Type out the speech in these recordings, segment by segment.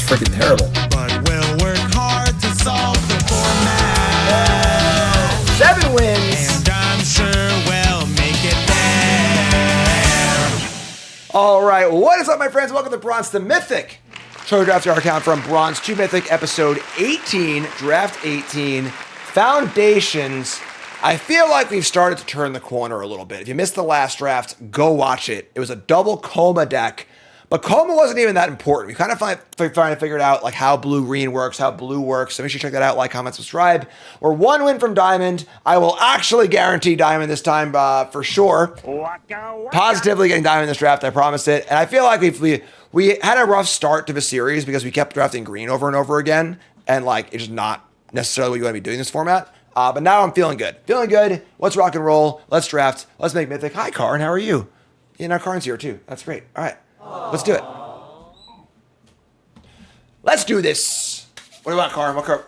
freaking terrible. But we'll work hard to solve the format. 7 wins. And I'm sure we'll make it there. All right, what is up, my friends? Welcome to Bronze to Mythic. So draft our account from Bronze to Mythic, episode 18, draft 18, Foundations. I feel like we've started to turn the corner a little bit. If you missed the last draft, go watch it. It was a double Coma deck, but Coma wasn't even that important. We kind of trying to figure it out, like how blue-green works, how blue works. So make sure you check that out, like, comment, subscribe. We're 1 win from Diamond. I will actually guarantee Diamond this time for sure. Positively getting Diamond in this draft, I promise it. And I feel like we had a rough start to the series because we kept drafting green over and over again, and like it's just not necessarily what you want to be doing in this format. But now I'm feeling good. Feeling good. Let's rock and roll. Let's draft. Let's make Mythic. Hi, Karn. How are you? Yeah, now Karn's here too. That's great. All right. Let's do it. Let's do this. What do you want, Karn? What card?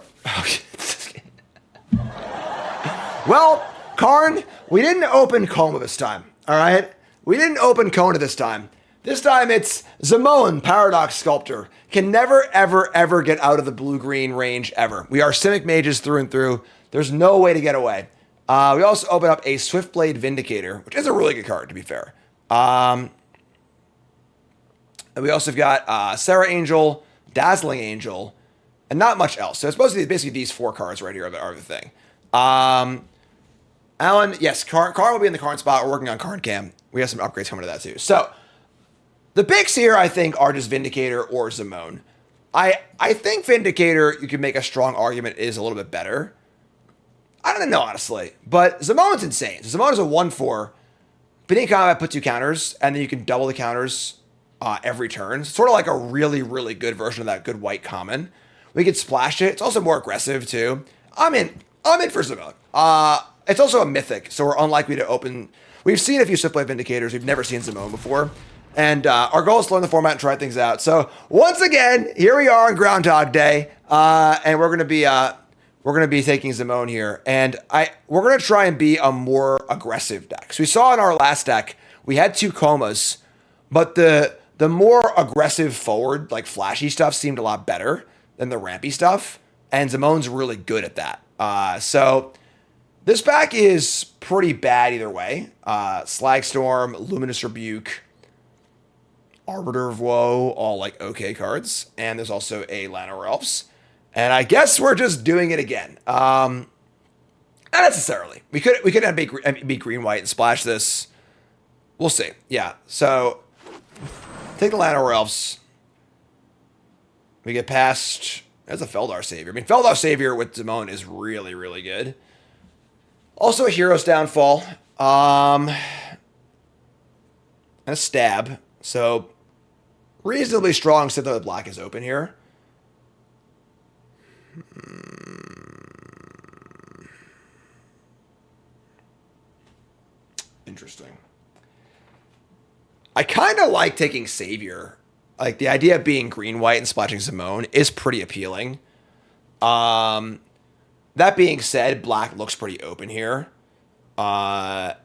Well, Karn, we didn't open Coma this time. All right? We didn't open Kona this time. This time it's Zimone, Paradox Sculptor. Can never, ever, ever get out of the blue-green range ever. We are Simic Mages through and through. There's no way to get away. We also open up a Swiftblade Vindicator, which is a really good card, to be fair. And we also have got Sarah Angel, Dazzling Angel, and not much else. So it's supposed to be basically these 4 cards right here are the thing. Alan, yes, Karn will be in the Karn spot. We're working on Karn Cam. We have some upgrades coming to that too. So the picks here, I think, are just Vindicator or Zimone. I think Vindicator, you can make a strong argument, is a little bit better. I don't know, honestly. But Zimone's insane. So Zimone is a 1/4. Beginning combat, put 2 counters, and then you can double the counters every turn. It's sort of like a really, really good version of that good white common. We could splash it. It's also more aggressive, too. I'm in for Zimone. It's also a Mythic, so we're unlikely to open. We've seen a few Swiftblade Vindicators. We've never seen Zimone before. And our goal is to learn the format and try things out. So once again, here we are on Groundhog Day, and we're gonna be taking Zimone here, and we're gonna try and be a more aggressive deck. So we saw in our last deck we had 2 Comas, but the more aggressive forward, like flashy stuff, seemed a lot better than the rampy stuff, and Zimone's really good at that. So this pack is pretty bad either way. Slagstorm, Luminous Rebuke, Arbiter of Woe, all like okay cards. And there's also a Llanowar Elves. And I guess we're just doing it again. Not necessarily. We could be green-white and splash this. We'll see. Yeah, so take the Llanowar Elves. We get past. There's a Feldar Savior. I mean, Feldar Savior with Zimone is really, really good. Also a Hero's Downfall. And a Stab. So reasonably strong, except that the black is open here. Interesting. I kind of like taking Savior. Like, the idea of being green-white and splashing Zimone is pretty appealing. That being said, black looks pretty open here. Sultai,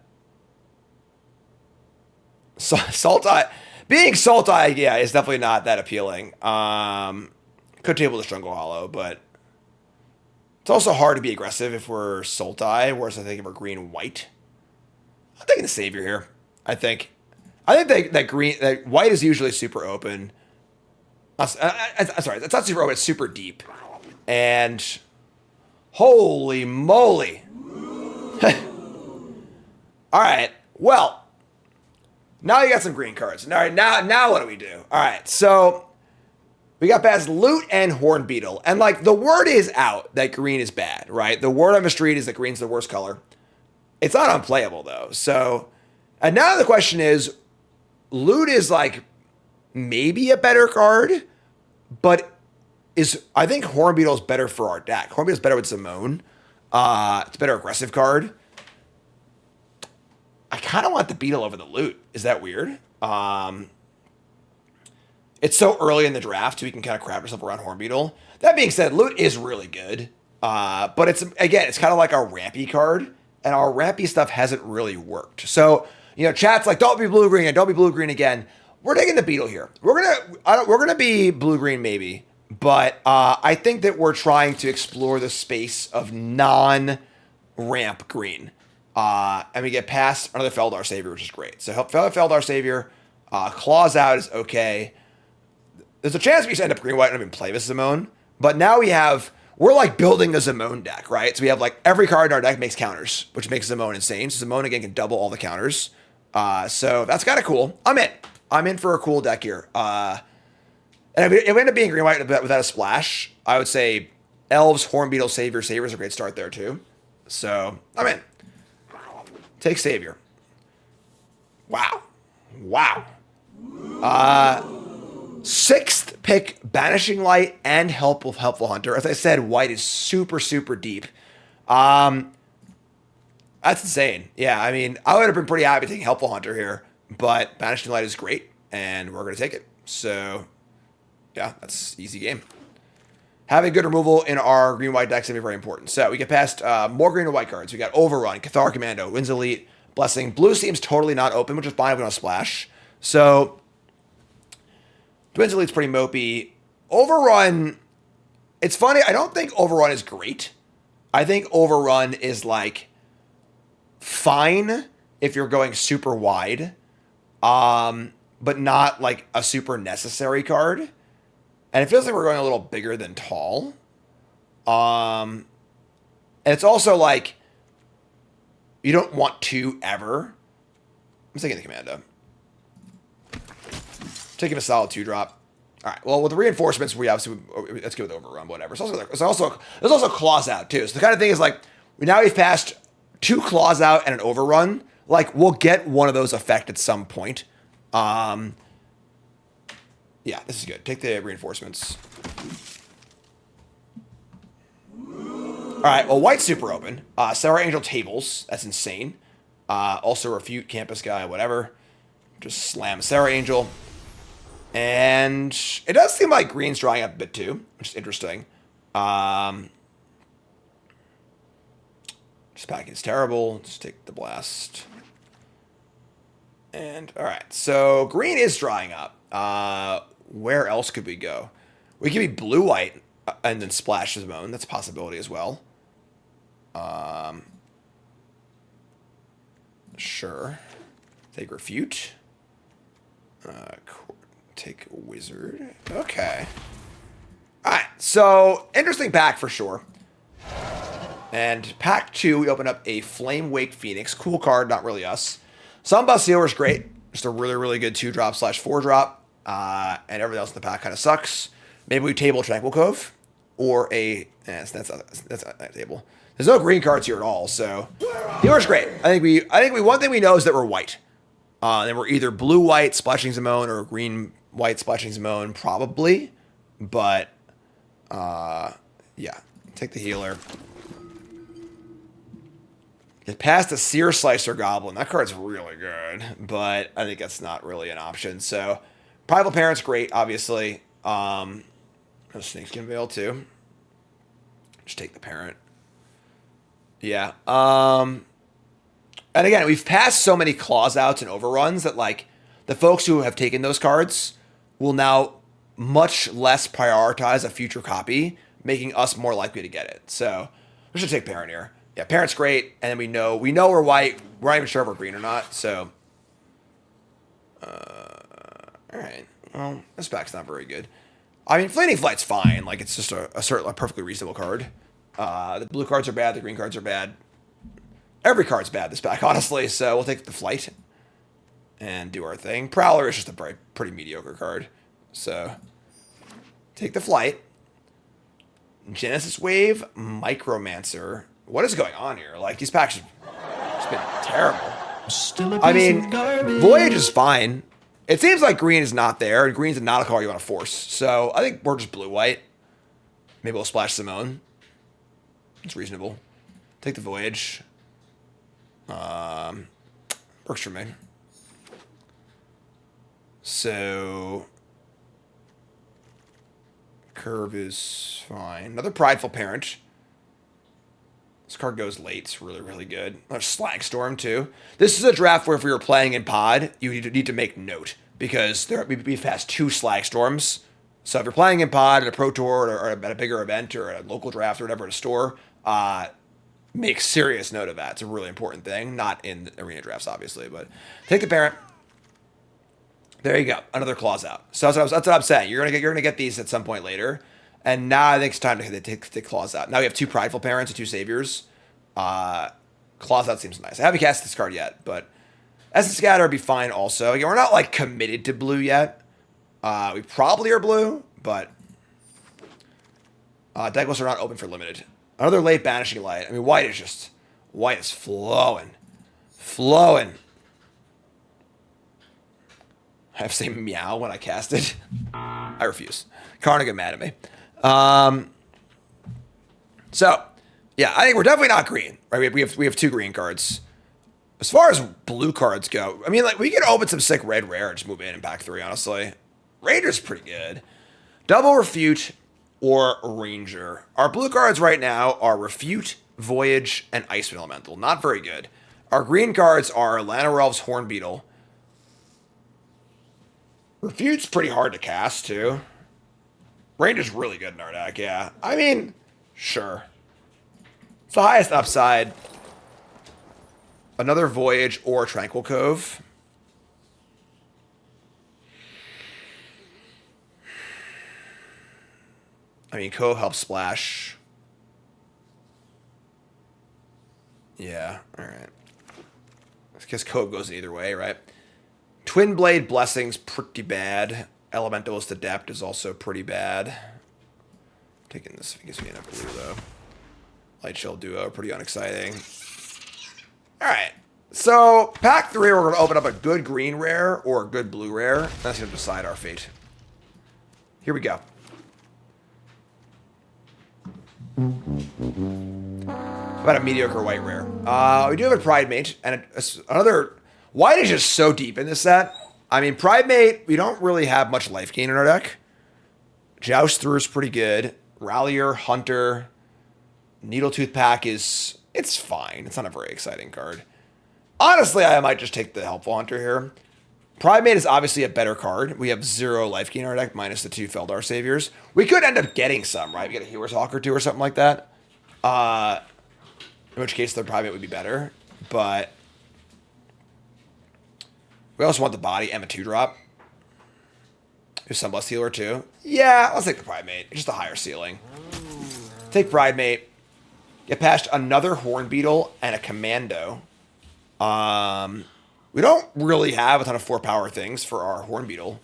being Sultai, yeah, is definitely not that appealing. Could table the Strungle Hollow, but it's also hard to be aggressive if we're Sultai, whereas I think if we're green-white. I'm taking the Savior here, I think. that white is usually super open. Sorry, it's not super open, it's super deep. And holy moly. All right, well, now you got some green cards. All right, now what do we do? All right, so we got past Loot and Horn Beetle. And like the word is out that green is bad, right? The word on the street is that green's the worst color. It's not unplayable though. So, and now the question is, Loot is like maybe a better card, but I think Horn Beetle is better for our deck. Horn Beetle is better with Zimone. It's a better aggressive card. I kind of want the Beetle over the Loot. Is that weird? It's so early in the draft, so we can kind of craft ourselves around Horn Beetle. That being said, Loot is really good. But it's kind of like a rampy card, and our rampy stuff hasn't really worked. So, chat's like, don't be blue-green and don't be blue-green again. We're taking the Beetle here. We're gonna be blue-green maybe. But I think that we're trying to explore the space of non-ramp green. And we get past another Feldar Savior, which is great. So Feldar Savior, Claws out is okay. There's a chance we just end up green-white and even play with Zimone. But now we're like building a Zimone deck, right? So we have like every card in our deck makes counters, which makes Zimone insane. So Zimone again can double all the counters. So that's kind of cool. I'm in for a cool deck here. And if we end up being green-white without a splash, I would say Elves, Hornbeetle, Savior. Savior's a great start there too. So I'm in. Take Savior. Wow. 6th pick, Banishing Light and Helpful Hunter. As I said, white is super, super deep. That's insane. Yeah, I mean, I would have been pretty happy taking Helpful Hunter here, but Banishing Light is great, and we're going to take it. So, yeah, that's easy game. Having good removal in our green-white deck is going to be very important. So, we get past more green and white cards. We got Overrun, Cathar Commando, Winds Elite, Blessing. Blue seems totally not open, which is fine if we don't splash. So, Twins Elite's pretty mopey. Overrun, it's funny. I don't think Overrun is great. I think Overrun is like fine if you're going super wide, but not like a super necessary card. And it feels like we're going a little bigger than tall. And it's also like you don't want to ever. I'm taking the Commando. Taking a solid 2-drop. All right. Well, with the reinforcements, let's go with Overrun. Whatever. There's also Claws out too. So the kind of thing is like we've passed 2 Claws out and an Overrun. Like we'll get one of those effect at some point. Yeah, this is good. Take the reinforcements. All right. Well, white's super open. Serra Angel tables. That's insane. Also refute Campus Guy. Whatever. Just slam Serra Angel. And it does seem like green's drying up a bit too, which is interesting. This pack is terrible. Let's take the blast. And all right, so green is drying up. Where else could we go? We could be blue-white and then splash Zimone. That's a possibility as well. Sure. Take refute. Take wizard. Okay. All right. So interesting pack for sure. And pack 2, we open up a Flame Wake Phoenix. Cool card, not really us. Sunbus Sealer is great. Just a really, really good 2-drop / 4-drop. And everything else in the pack kind of sucks. Maybe we table Tranquil Cove or a. That's a table. There's no green cards here at all, so Healer's great. I think we one thing we know is that we're white. Then we're either blue-white splashing Zimone or green-white splashing Zimone, probably. But yeah, take the Healer. Get past the Sear Slicer Goblin. That card's really good, but I think that's not really an option. So, Primal Parent's great, obviously. Snakeskin Veil, too. Just take the Parent. Yeah. And again, we've passed so many claws outs and overruns that, like, the folks who have taken those cards will now much less prioritize a future copy, making us more likely to get it. So, we should take Parent here. Yeah, Parent's great, and then we know we're white. We're not even sure if we're green or not. So, all right. Well, this pack's not very good. I mean, Fleeting Flight's fine. Like, it's just a perfectly reasonable card. The blue cards are bad. The green cards are bad. Every card's bad this pack, honestly. So we'll take the Flight and do our thing. Prowler is just a pretty mediocre card. So take the Flight. Genesis Wave, Micromancer. What is going on here? Like, these packs have just been terrible. I mean, Voyage is fine. It seems like green is not there, and green's not a card you want to force. So I think we're just blue-white. Maybe we'll splash Zimone. It's reasonable. Take the Voyage. Works for me. So Curve is fine. Another Prideful Parent. This card goes late. It's really, really good. There's Slag Storm, too. This is a draft where if we were playing in pod, you need to make note. Because we've passed 2 Slag Storms So if you're playing in pod at a pro tour or at a bigger event or at a local draft or whatever at a store, make serious note of that. It's a really important thing. Not in arena drafts, obviously, but take the parent. There you go. Another clause out. So that's what I'm saying. You're gonna get these at some point later. And now I think it's time to take clause out. Now we have 2 prideful parents and 2 saviors. Clause out seems nice. I haven't cast this card yet, but Essence Scatter would be fine also. Again, we're not like committed to blue yet. We probably are blue, but deck lists are not open for limited. Another late Banishing Light. I mean, white is flowing. Flowing. I have to say meow when I cast it. I refuse. Karna get mad at me. So, yeah, I think we're definitely not green. Right? We have 2 green cards. As far as blue cards go, I mean, like, we could open some sick red rare and just move in pack 3, honestly. Ranger's pretty good. Double Refute or Ranger. Our blue cards right now are Refute, Voyage, and Icewind Elemental. Not very good. Our green cards are Llanowar Elves, Hornbeetle. Refute's pretty hard to cast, too. Ranger's really good in our deck, yeah. I mean, sure. It's the highest upside. Another Voyage or Tranquil Cove. I mean, Cove helps splash. Yeah, alright. I guess Cove goes either way, right? Twin Blade Blessing's pretty bad. Elementalist Adept is also pretty bad. Taking this gives me enough blue, though. Light Shell Duo, pretty unexciting. Alright. So, pack 3, we're going to open up a good green rare or a good blue rare. That's going to decide our fate. Here we go. About a mediocre white rare. We do have a Pride Mate, and another... White is just so deep in this set. I mean, Pride Mate, we don't really have much life gain in our deck. Joust Through is pretty good. Rallier, Hunter, Needletooth Pack is... It's fine. It's not a very exciting card. Honestly, I might just take the Helpful Hunter here. Pride Mate is obviously a better card. We have 0 life gain in our deck, minus the 2 Feldar Saviors. We could end up getting some, right? We get a Healer's Hawk or 2 or something like that. In which case, the Pride Mate would be better. But... we also want the body and a 2-drop. There's Sunblessed Healer too. Yeah, let's take the Pride Mate. It's just a higher ceiling. Take Pride Mate. Get past another Hornbeetle and a Commando. We don't really have a ton of 4-power things for our Hornbeetle.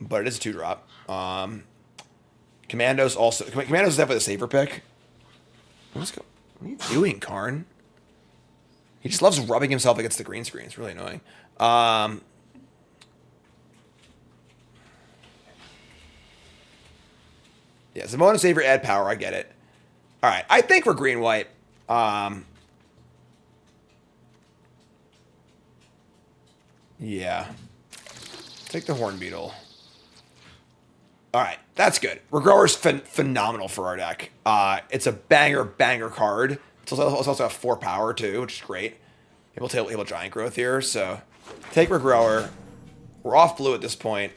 But it is a 2-drop. Commando's also... Commando's definitely the safer pick. What are you doing, Karn? He just loves rubbing himself against the green screen. It's really annoying. Yeah, Zamona Savior, add power. I get it. All right, I think we're green-white. Yeah. Take the Hornbeetle. All right, that's good. Regrower's phenomenal for our deck. It's a banger card. It's also a 4-power, too, which is great. Able Giant Growth here, so take Regrower. We're off blue at this point.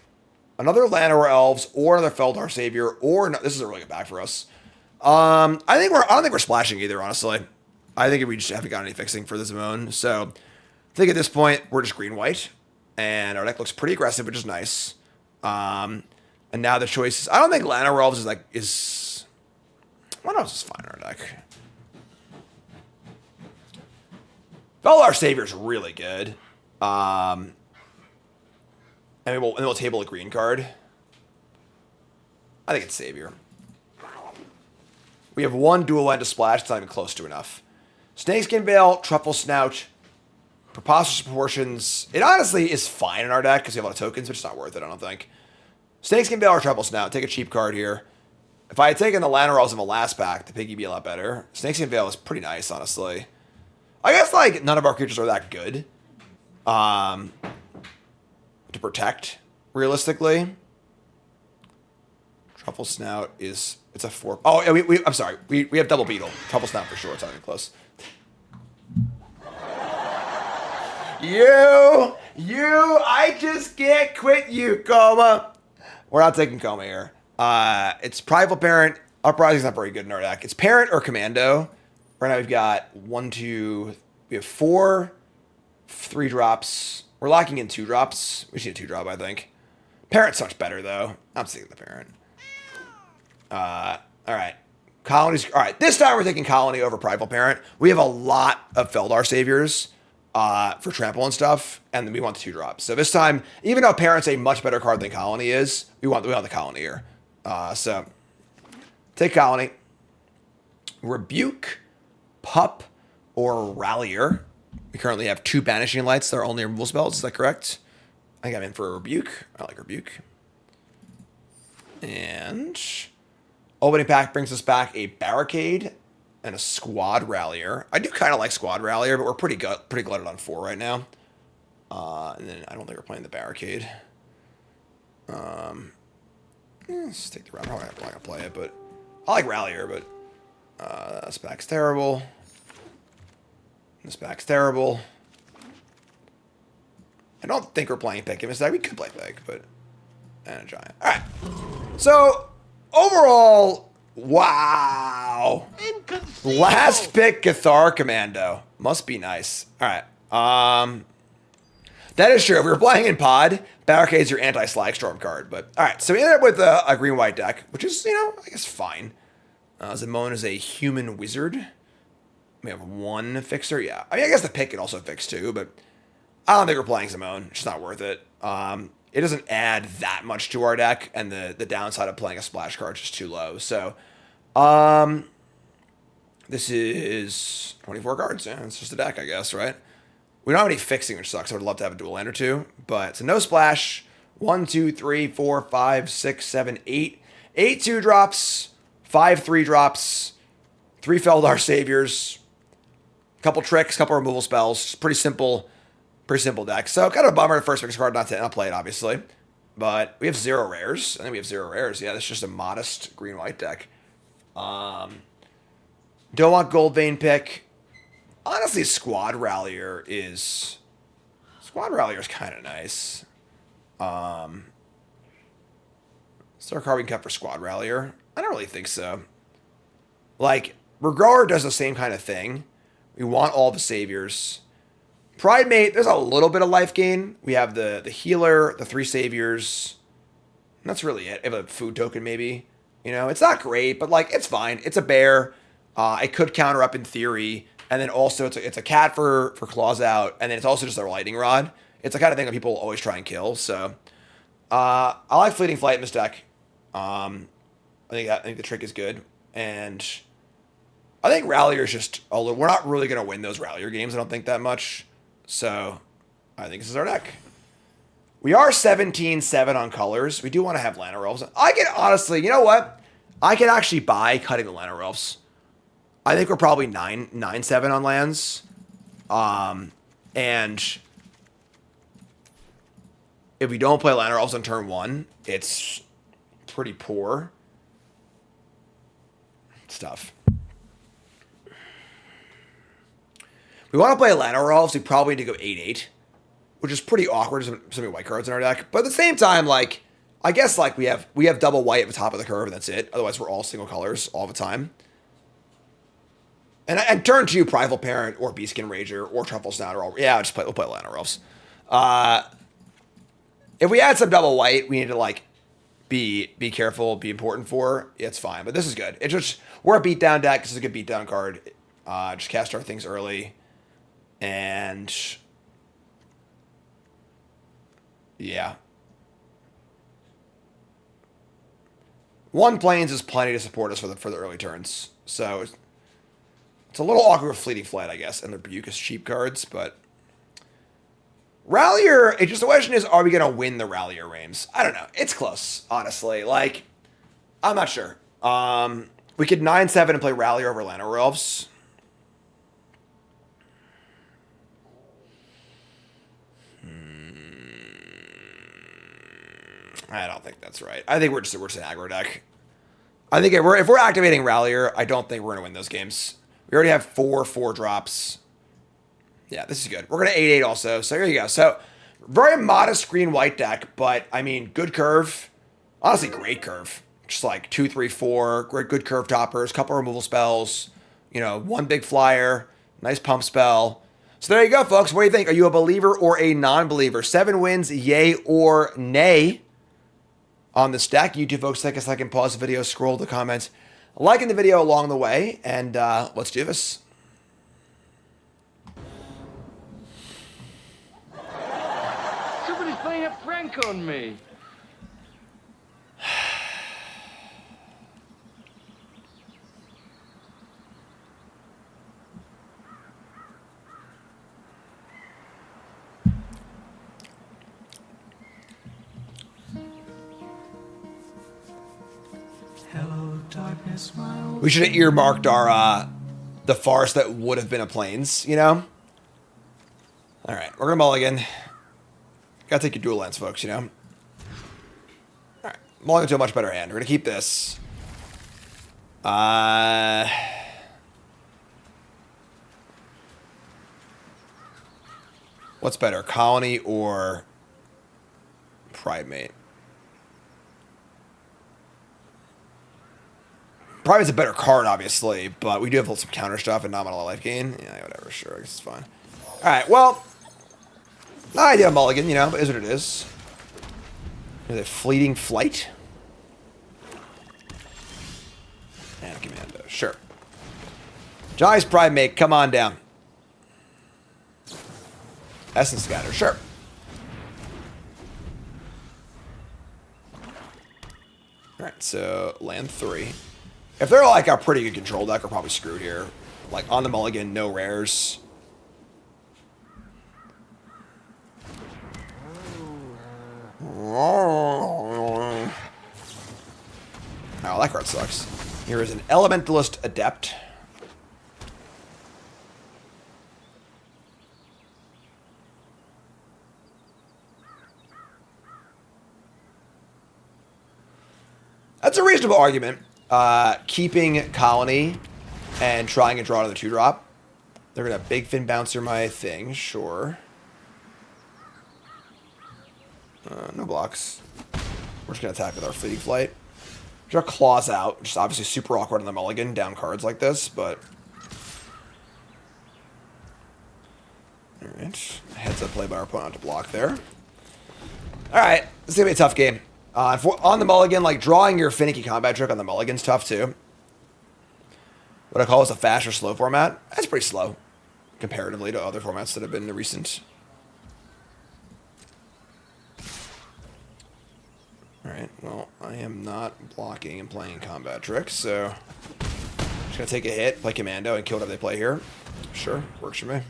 Another Llanowar Elves or another Feldar Savior or this is a really good back for us. I don't think we're splashing either, honestly. I think we just haven't got any fixing for the Zimone. So I think at this point we're just green-white, and our deck looks pretty aggressive, which is nice. And now the choice is I don't think Llanowar Elves is what else is fine in our deck? Feldar Savior is really good. And we'll table a green card. I think it's Savior. We have 1 dual land to splash. It's not even close to enough. Snakeskin Veil, Truffle Snout, Preposterous Proportions. It honestly is fine in our deck because we have a lot of tokens, but it's not worth it, I don't think. Snakeskin Veil or Truffle Snout. Take a cheap card here. If I had taken the Llanowar Elves in the last pack, the Piggy would be a lot better. Snakeskin Veil is pretty nice, honestly. I guess, like, none of our creatures are that good. To protect, realistically. Truffle Snout is... It's a 4... Oh, yeah, I'm sorry. We have Double Beetle. Truffle Snout for sure. It's not even close. I just can't quit you, Coma. We're not taking Coma here. It's Primal Parent. Uprising's not very good in our deck. It's Parent or Commando. Right now we've got 1, 2. We have 4, 3 drops. We're locking in 2 drops. We should 2 drop, I think. Parent's much better though. I'm taking the Parent. All right. Colonies. All right. This time we're taking Colony over Primal Parent. We have a lot of Feldar Saviors for trample and stuff, and then we want the 2 drops. So this time, even though Parent's a much better card than Colony is, we want the Colony here. So take Colony. Rebuke, Pup, or Rallier. We currently have 2 Banishing Lights. They're only removal spells. Is that correct? I think I'm in for a Rebuke. I like Rebuke. And opening pack brings us back a Barricade and a Squad Rallier. I do kind of like Squad Rallier, but we're pretty glutted on 4 right now. And then I don't think we're playing the Barricade. Let's take the round. I'm not going to play it, but I like Rallier, but this pack's terrible. This pack's terrible. I don't think we're playing Pick. We could play Pick, but... And a Giant. All right. So, overall, wow. Last pick, Cathar Commando. Must be nice. All right. That is true. If we were playing in Pod, Barricade's your anti-Slagstorm card. But, all right. So, we ended up with a green-white deck, which is, I guess fine. Zimone is a human wizard. We have 1 fixer. Yeah. I mean, I guess the pick can also fix too, but I don't think we're playing Zimone. It's just not worth it. It doesn't add that much to our deck, and the downside of playing a splash card is just too low. So, this is 24 cards. Yeah, it's just a deck, I guess, right? We don't have any fixing, which sucks. I would love to have a dual land or 2, but it's a no splash. 1, 2, 3, 4, 5, 6, 7, 8. 8 2 drops, 5 3 drops, 3 Feldar Saviors, couple tricks, couple removal spells. Pretty simple deck. So kind of a bummer the first fixer card not to play it, obviously. But we have 0 rares. I think we have 0 rares. Yeah, that's just a modest green-white deck. Don't want Gold Vein pick. Honestly, Squad Rallier is kind of nice. Is there a card we can cut for Squad Rallier? I don't really think so. Like, Regard does the same kind of thing. We want all the Saviors. Pride Mate, there's a little bit of life gain. We have the healer, the 3 Saviors. And that's really it. We have a food token, maybe. It's not great, but, like, it's fine. It's a bear. It could counter up in theory. And then also, it's a cat for claws out. And then it's also just a lightning rod. It's the kind of thing that people always try and kill. So, I like Fleeting Flight in this deck. I think the trick is good. And I think Rallier is just a little... We're not really going to win those Rallier games, I don't think, that much. So, I think this is our deck. We are 17-7 on colors. We do want to have Llanowar Elves. I can honestly... You know what? I can actually buy cutting the Llanowar Elves. I think we're probably 9-7 on lands. And if we don't play Llanowar Elves on turn 1, it's pretty poor. It's tough. We want to play Llanowar Elves. We probably need to go 8-8, which is pretty awkward. There's so many white cards in our deck. But at the same time, like, I guess like we have double white at the top of the curve, and that's it. Otherwise, we're all single colors all the time. And turn 2, Primal Parent or Beastkin Rager or Truffle Snout or all. Yeah, we'll play Llanowar Elves. If we add some double white, we need to like be careful, be important for. Yeah, it's fine, but this is good. It's just we're a beatdown deck. This is a good beatdown card. Just cast our things early. And yeah, 1 Plains is plenty to support us for the early turns. So it's a little awkward with Fleeting Flight, I guess, and the Rebuke is cheap cards. But Rallier, it's just the question is, are we gonna win the Rallier Reims? I don't know. It's close, honestly. Like, I'm not sure. We could 9-7 and play Rallier over Llanowar Elves. I don't think that's right. I think we're just an aggro deck. I think if we're activating Rallier, I don't think we're gonna win those games. We already have 4 drops. Yeah, this is good. We're gonna 8-8 also. So here you go. So very modest green-white deck, but I mean, good curve. Honestly, great curve. Just like 2, 3, 4, great, good curve toppers, couple removal spells, one big flyer, nice pump spell. So there you go, folks. What do you think? Are you a believer or a non-believer? 7 wins, yay or nay on this deck. You two folks take a second, pause the video, scroll the comments, liking the video along the way, and let's do this. Somebody's playing a prank on me. Hello, darkness, my old We should have earmarked our the farce that would have been a plains, All right, we're gonna mulligan. Gotta take your dual lens, folks, All right, mulligan to a much better hand. We're gonna keep this. What's better, Colony or Primate? Primate's a better card, obviously, but we do have some counter stuff and nominal life gain. Yeah, whatever, sure, I guess it's fine. All right, well, not ideal mulligan, but it is what it is. Is it Fleeting Flight? And Commando, sure. Johnny's Primate, come on down. Essence Scatter, sure. All right, so land 3. If they're like a pretty good control deck, we're probably screwed here. Like on the mulligan, no rares. Oh, that card sucks. Here is an Elementalist Adept. That's a reasonable argument. Keeping Colony and trying to draw to the 2-drop. They're going to Big Fin Bouncer my thing, sure. No blocks. We're just going to attack with our Fleeting Flight. Draw Claws out, which is obviously super awkward on the mulligan, down cards like this, but... Alright. Heads up play by our opponent to block there. Alright, this is going to be a tough game. On the mulligan, like drawing your finicky combat trick on the mulligan's tough too. What I call is a fast or slow format. That's pretty slow comparatively to other formats that have been in the recent. Alright, well, I am not blocking and playing combat tricks, so just gonna take a hit, play Commando, and kill whatever they play here. Sure, works for me.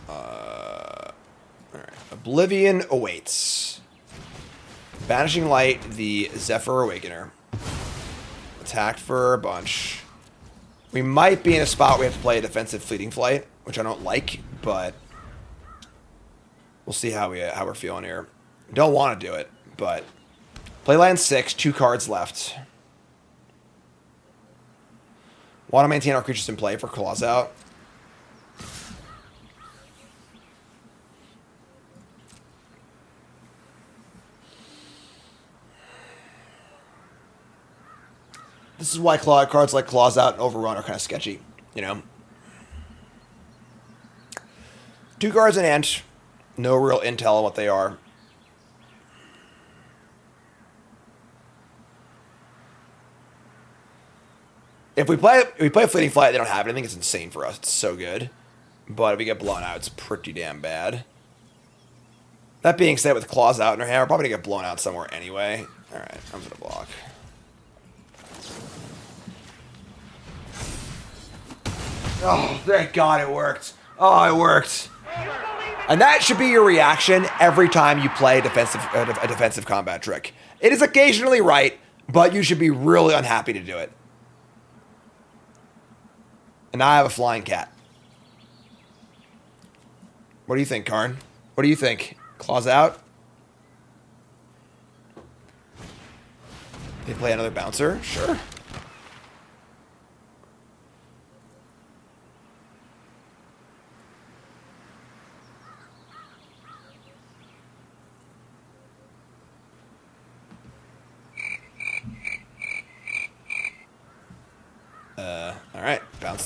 Alright, Oblivion awaits. Banishing Light, the Zephyr Awakener. Attack for a bunch. We might be in a spot where we have to play a defensive Fleeting Flight, which I don't like, but we'll see how we're feeling here. Don't want to do it, but play land 6, 2 cards left. Want to maintain our creatures in play for Claws out. This is why cards like Claws Out and Overrun are kind of sketchy, 2 cards in hand. No real intel on what they are. If we play Fleeting Flight, they don't have it. I think it's insane for us. It's so good. But if we get blown out, it's pretty damn bad. That being said, with Claws Out in our hand, we're probably going to get blown out somewhere anyway. Alright, I'm going to block. Oh, thank God it worked. Oh, it worked. And that should be your reaction every time you play a defensive combat trick. It is occasionally right, but you should be really unhappy to do it. And now I have a flying cat. What do you think, Karn? What do you think? Claws out? They play another bouncer? Sure.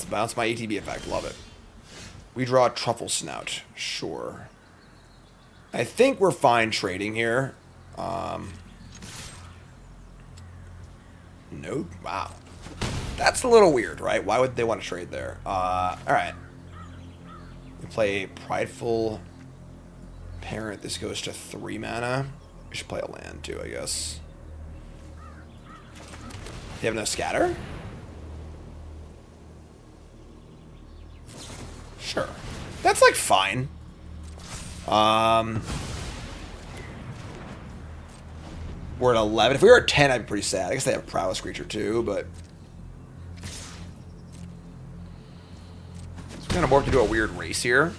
Bounce my ATB effect. Love it. We draw a Truffle Snout. Sure. I think we're fine trading here. Nope. Wow. That's a little weird, right? Why would they want to trade there? Alright. We play Prideful Parent. This goes to 3 mana. We should play a land too, I guess. You have no scatter? Sure. That's like fine. We're at 11. If we were at 10, I'd be pretty sad. I guess they have a Prowess creature too, but it's kind of more to do a weird race here.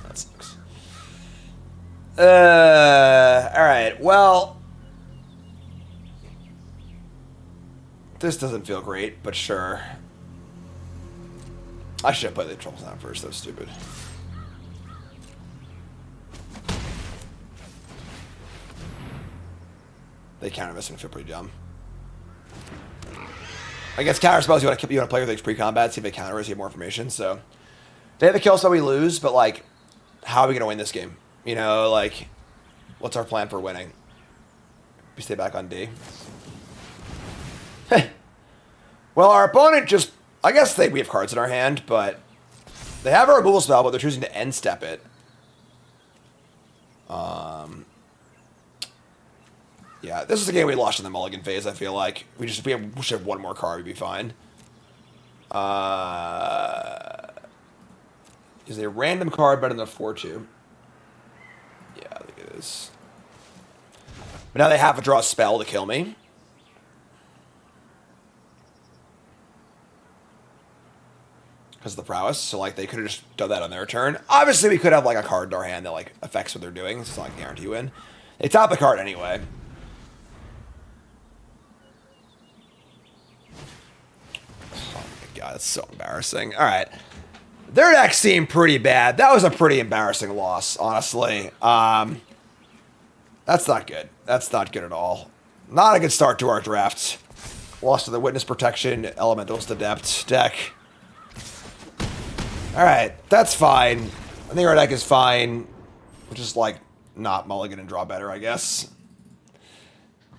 That sucks. Alright, well, this doesn't feel great, but sure. I should have played the Trouble Sound first. That was stupid. They counter this and feel pretty dumb. I guess counter spells you want to play with things pre-combat, see if they counter us, you have more information. So they have the kill, so we lose. But like, how are we gonna win this game? You know, like, what's our plan for winning? We stay back on D. Well, our opponent just, I guess we have cards in our hand, but they have a removal spell, but they're choosing to end step it. Yeah, this is a game we lost in the mulligan phase, I feel like. We should have one more card, we'd be fine. Is a random card better than a 4-2? Yeah, I think it is. But now they have to draw a spell to kill me. Because of the prowess, so like they could have just done that on their turn. Obviously, we could have like a card in our hand that like affects what they're doing. It's not like a guarantee win. They top the card anyway. God, that's so embarrassing. All right. Their deck seemed pretty bad. That was a pretty embarrassing loss, honestly. That's not good. That's not good at all. Not a good start to our draft. Lost to the Witness Protection, Elemental's Adept deck. All right, that's fine. I think our deck is fine. We'll just, like, not mulligan and draw better, I guess.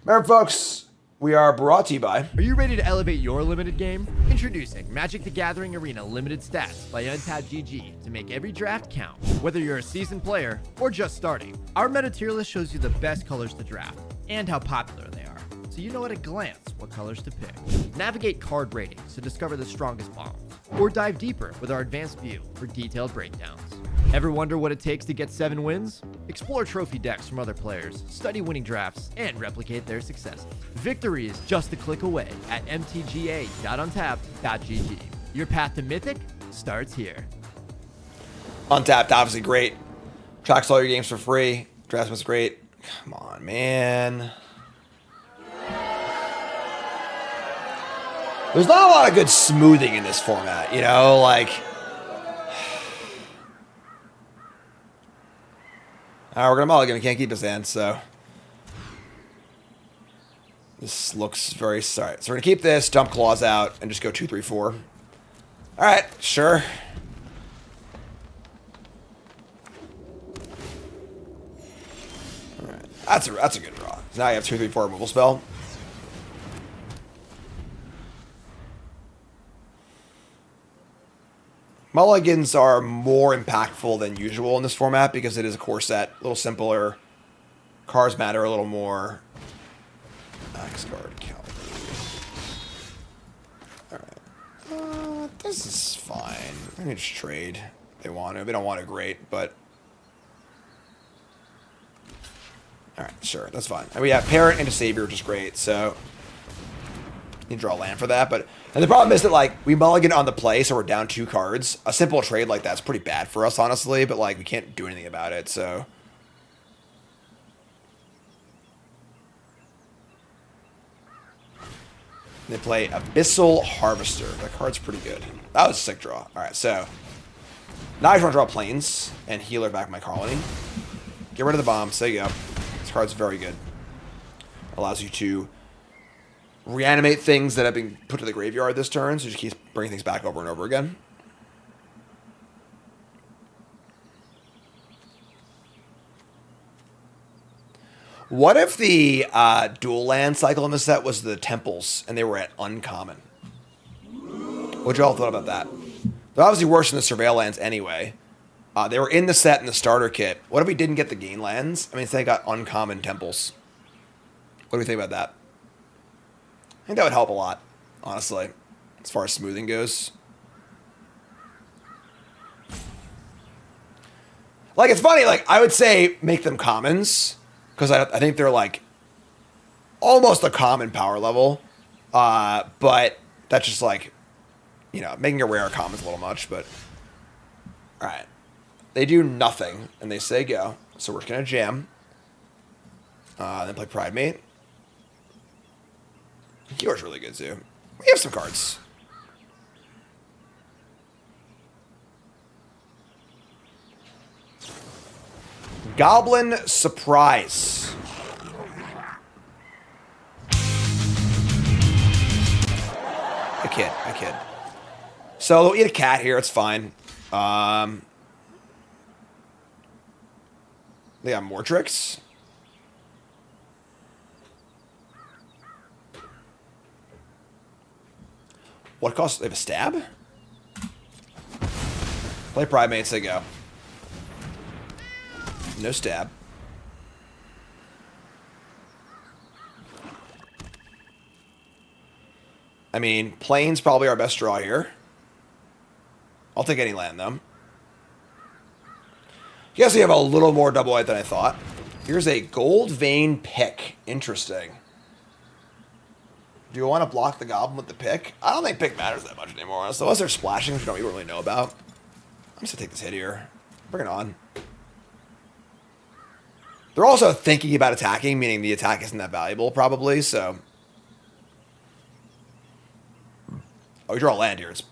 Remember, folks, we are brought to you by... Are you ready to elevate your limited game? Introducing Magic the Gathering Arena Limited Stats by Untapped GG to make every draft count. Whether you're a seasoned player or just starting, our meta tier list shows you the best colors to draft and how popular they are, so you know at a glance what colors to pick. Navigate card ratings to discover the strongest bombs, or dive deeper with our advanced view for detailed breakdowns. Ever wonder what it takes to get 7 wins? Explore trophy decks from other players, study winning drafts, and replicate their successes. Victory is just a click away at mtga.untapped.gg. Your path to Mythic starts here. Untapped, obviously great. Tracks all your games for free. Draftsman's great. Come on, man. There's not a lot of good smoothing in this format, you know, like... We're going to mulligan. We can't keep his hand, so... This looks very... Sorry. So we're going to keep this, dump claws out, and just go 2, 3, 4. Alright, sure. Alright. That's a good draw. So now you have 2, 3, 4 removal spell. Mulligans are more impactful than usual in this format because it is a core set, a little simpler. Cards matter a little more. Max card count. Alright. This is fine. I can just trade if they want to. They don't want to, great, but... Alright, sure, that's fine. And we have Parent and a Savior, which is great, so... You draw land for that, but... And the problem is that, like, we mulligan on the play, so we're down 2 cards. A simple trade like that's pretty bad for us, honestly, but, like, we can't do anything about it, so... They play Abyssal Harvester. That card's pretty good. That was a sick draw. Alright, so... Now I just want to draw Plains and Healer back my colony. Get rid of the bombs. There you go. This card's very good. Allows you to... reanimate things that have been put to the graveyard this turn, so just keeps bringing things back over and over again. What if the dual land cycle in the set was the temples and they were at uncommon? What y'all thought about that? They're obviously worse than the surveil lands anyway. They were in the set in the starter kit. What if we didn't get the gain lands? I mean, they got uncommon temples. What do we think about that? I think that would help a lot, honestly, as far as smoothing goes. Like, it's funny, like, I would say make them commons, because I think they're, like, almost a common power level. But that's just, like, you know, making a rare common is a little much, but... Alright. They do nothing, and they say go. So we're just going to jam. Then play Pride Mate. Keyword's really good, too. We have some cards. Goblin Surprise. I kid. So they'll eat a cat here, it's fine. They got more tricks. What cost? They have a stab? Play Primates, they go. No stab. I mean, Plains probably our best draw here. I'll take any land, though. Guess we have a little more double white than I thought. Here's a Gold Vein Pick. Interesting. Do you want to block the Goblin with the Pick? I don't think Pick matters that much anymore, honestly. Unless they're splashing, which we don't even really know about. I'm just going to take this hit here. Bring it on. They're also thinking about attacking, meaning the attack isn't that valuable, probably, so... Oh, we draw a land here. It's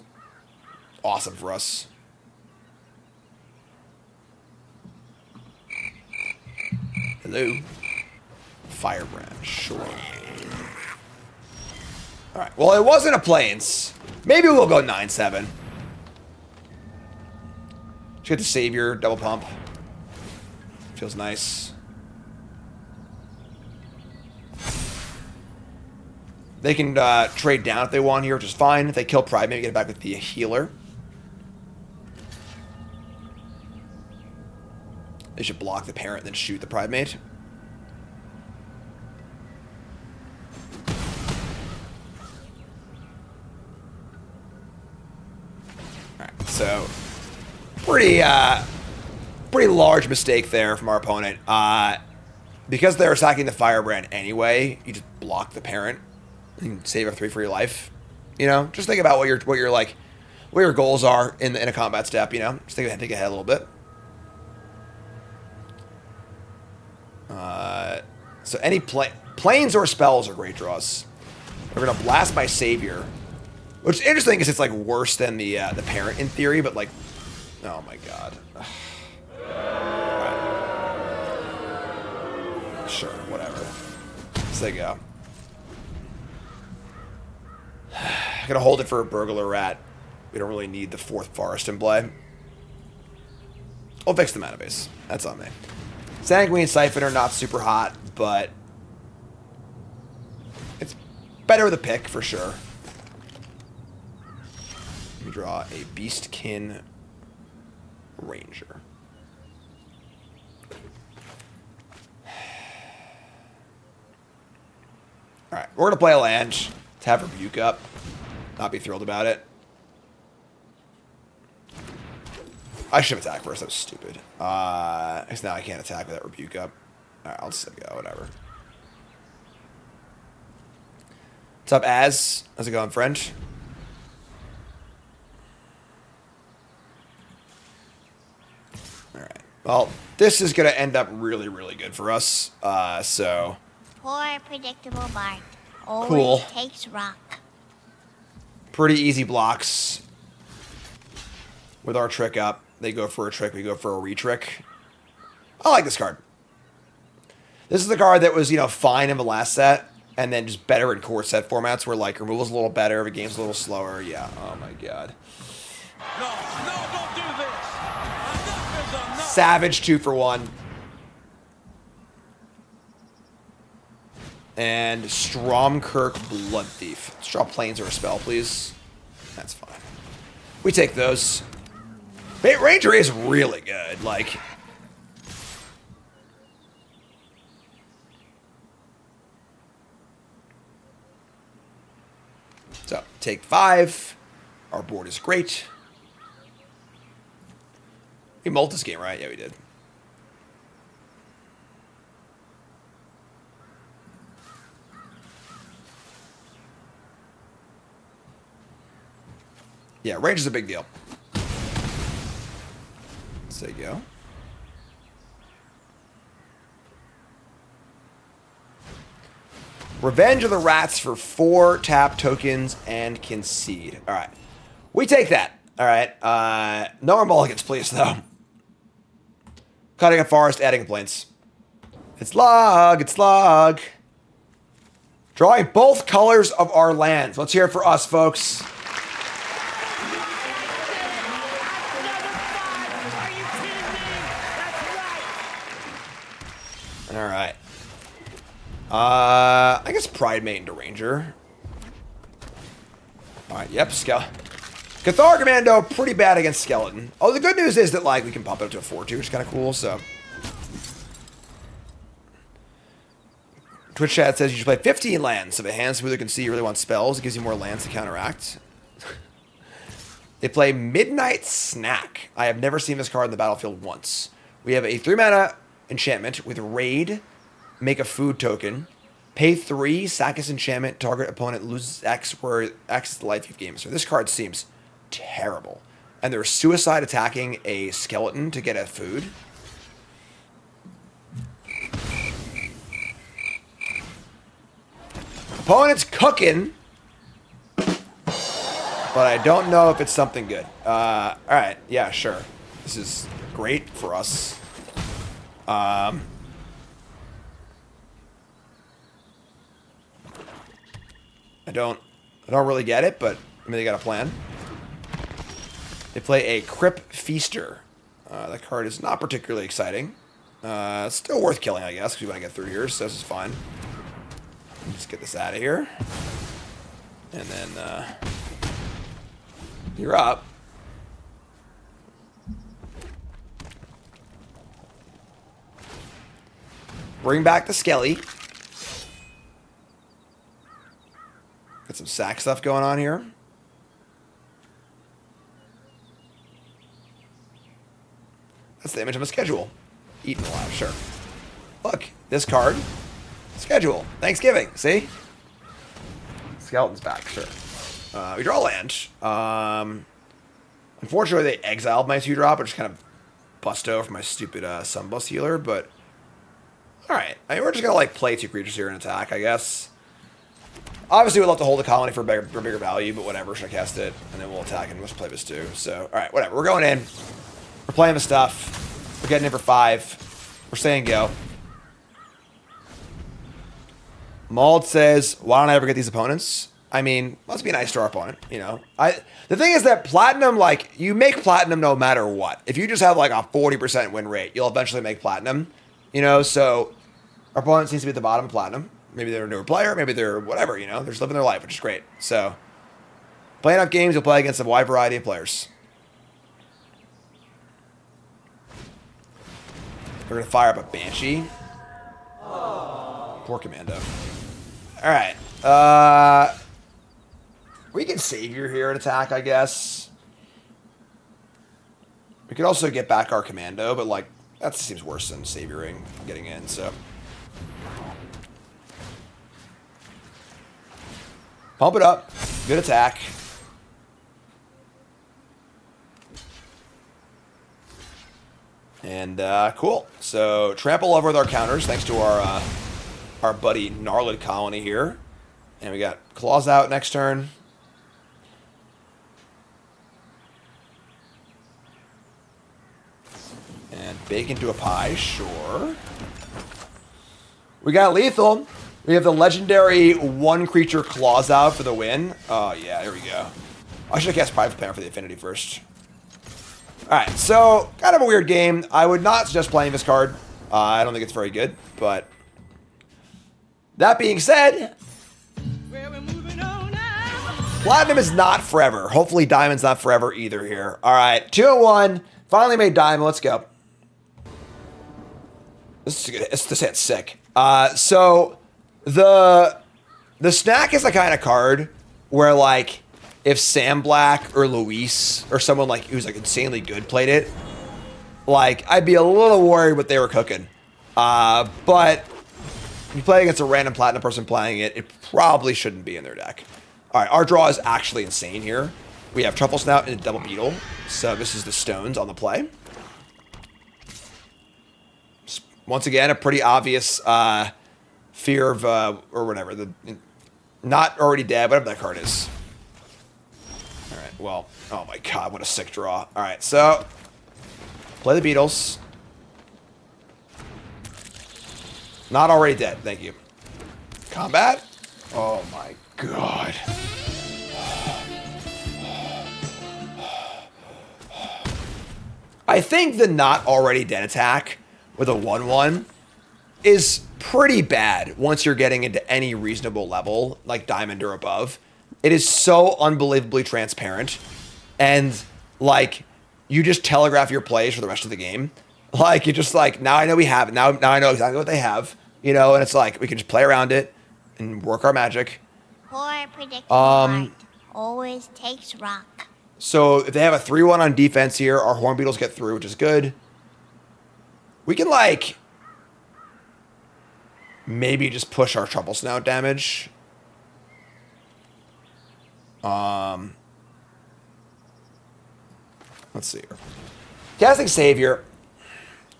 awesome for us. Hello. Firebrand, sure. Alright, well, it wasn't a Plains. Maybe we'll go 9-7. Just get the Savior, double pump. Feels nice. They can trade down if they want here, which is fine. If they kill Pride, maybe get it back with the healer. They should block the parent, then shoot the Pride Mate. Alright, so pretty large mistake there from our opponent. Because they're attacking the Firebrand anyway, you just block the parent. You can save a 3 for your life. You know, just think about what your goals are in a combat step. You know, just think ahead a little bit. So any planes or spells are great draws. We're gonna blast my Savior, which is interesting because it's like worse than the parent in theory, but like, oh my god. Right. Sure, whatever. So there you go. Gonna hold it for a Burglar Rat. We don't really need the 4th Forest in play. I'll fix the mana base. That's on me. Sanguine Siphoner, not super hot, but it's better with a pick for sure. Let me draw a Beastkin Ranger. Alright, we're gonna play a land to have Rebuke up. Not be thrilled about it. I should have attacked first. That was stupid. Because now I can't attack with that Rebuke up. Alright, I'll just go. Whatever. What's up, Az? How's it going, French? Alright. Well, this is going to end up really, really good for us. So... Poor predictable Bart. Always cool. Takes rock. Pretty easy blocks. With our trick up. They go for a trick, we go for a re-trick. I like this card. This is the card that was, you know, fine in the last set. And then just better in core set formats where like removal's a little better, the game's a little slower. Yeah, oh my god. No, don't do this. Enough is enough. Savage 2 for 1. And Stromkirk Blood Thief. Let's draw Plains or a spell, please. That's fine. We take those. Ranger is really good. Like, so take 5. Our board is great. We mulled this game, right? Yeah, we did. Yeah, range is a big deal. So there you go. Revenge of the Rats for 4 tap tokens and concede. All right. We take that. All right. No more mulligans, please, though. Cutting a forest, adding plains. It's log. It's log. Drawing both colors of our lands. Let's hear it for us, folks. All right. I guess Pride Mate into Ranger. All right. Yep. Cathar Commando, pretty bad against Skeleton. Oh, the good news is that like we can pump it up to a 4-2, which is kind of cool. So, Twitch chat says you should play 15 lands. So if a hand smoother can see you really want spells, it gives you more lands to counteract. They play Midnight Snack. I have never seen this card in the battlefield once. We have a 3-mana enchantment with Raid, make a food token, pay 3, sack this enchantment, target opponent loses X, where X is the life of game. So this card seems terrible. And they're suicide attacking a skeleton to get a food. Opponent's cooking, but I don't know if it's something good. All right, yeah, sure. This is great for us. I don't really get it, but I mean they got a plan. They play a Crip Feaster. That card is not particularly exciting. Still worth killing, I guess, because we want to get through here, so this is fine. Let's get this out of here. And then you're up. Bring back the Skelly. Got some sack stuff going on here. That's the image of a schedule. Eaten alive, sure. Look, this card. Schedule. Thanksgiving, see? Skeleton's back, sure. We draw land. Unfortunately, they exiled my 2-drop, which kind of busto for my stupid Sunbust healer, but alright. I mean, we're just gonna like play 2 creatures here and attack, I guess. Obviously, we'd love to hold the colony for bigger value, but whatever. Should I cast it? And then we'll attack and let's play this too. So, alright, whatever. We're going in. We're playing the stuff. We're getting in for 5. We're saying go. Mauld says, why don't I ever get these opponents? I mean, must be nice to our opponent, you know. The thing is that platinum, like, you make platinum no matter what. If you just have like a 40% win rate, you'll eventually make platinum, you know. So our opponent seems to be at the bottom of platinum. Maybe they're a newer player, maybe they're whatever, you know. They're just living their life, which is great. So playing enough games, you'll play against a wide variety of players. We're going to fire up a Banshee. Poor Commando. All right. We can Savior here and attack, I guess. We could also get back our Commando, but, like, that seems worse than Savioring getting in, so. Pump it up. Good attack. And, cool. So, trample over with our counters, thanks to our buddy Gnarlid Colony here. And we got Claws out next turn. And bake into a pie, sure. We got lethal. We have the legendary one creature claws out for the win. Oh, yeah, here we go. I should have cast Private Parent for the Affinity first. Alright, so kind of a weird game. I would not suggest playing this card. I don't think it's very good, but that being said, Platinum is not forever. Hopefully Diamond's not forever either here. Alright, 2-1. Finally made Diamond. Let's go. This is good. This hand's sick. So the snack is the kind of card where like if Sam Black or Luis or someone like who's like insanely good played it, like I'd be a little worried what they were cooking. But if you play against a random Platinum person playing it, it probably shouldn't be in their deck. All right, our draw is actually insane here. We have Truffle Snout and a Double Beetle. So this is the stones on the play. Once again, a pretty obvious fear of, or whatever, the not already dead, whatever that card is. All right, well, oh my god, what a sick draw. All right, so play the Beetles. Not already dead, thank you. Combat. Oh my god. I think the not already dead attack with a 1/1 is pretty bad once you're getting into any reasonable level, like Diamond or above. It is so unbelievably transparent, and like you just telegraph your plays for the rest of the game. Like you just like now I know we have it. Now I know exactly what they have, you know, and it's like we can just play around it and work our magic. Poor predictable art always takes rock. So if they have a 3-1 on defense here, our Horn Beetles get through, which is good. We can, like, maybe just push our Trouble Snout damage. Let's see here. Casting Savior.